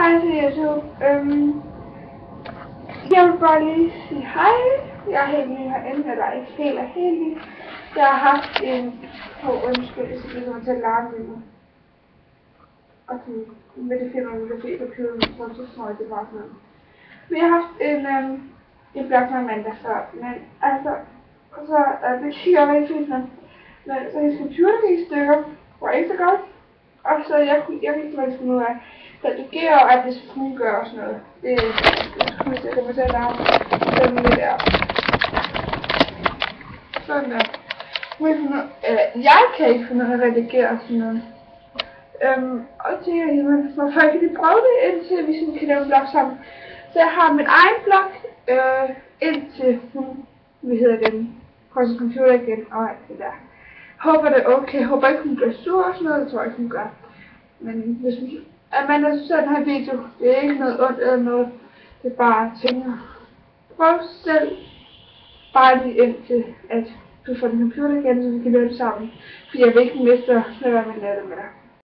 Hej, Sergio. Jeg vil bare lige sige hej. Jeg er helt ny herinde, eller ikke helt og helt ny. Jeg har haft en undskyld, så bliver man til at larme nu. Og sådan, med det finder man det fedt og købe, så smøg det bare sådan noget. Vi har haft en blokmand mandag før, men altså, så det kigger rigtig fint, men så hendes computer gik i stykker, var ikke så godt. Og så jeg kan ikke rigtig finde ud af, redigere og alt det skulle gøre og sådan noget. Det skulle jeg komme til at lave sådan lidt der. Sådan der. Jeg kan ikke finde ud af at redigere og sådan noget. Og så tænker jeg, hvorfor kan de prøve det, indtil vi sådan kan lave en blog sammen. Så jeg har min egen blog, indtil hun, får sin computer igen og alt det der. Håber det er okay, håber ikke hun bliver sur og sådan noget, det tror jeg ikke hun gør. Men hvis man synes at den her video, det er ikke noget ondt eller noget, det er bare ting. Prøv selv bare lige indtil at du får din computer igen, så vi kan lave det sammen. Fordi jeg vil ikke miste at være med at lave det med dig.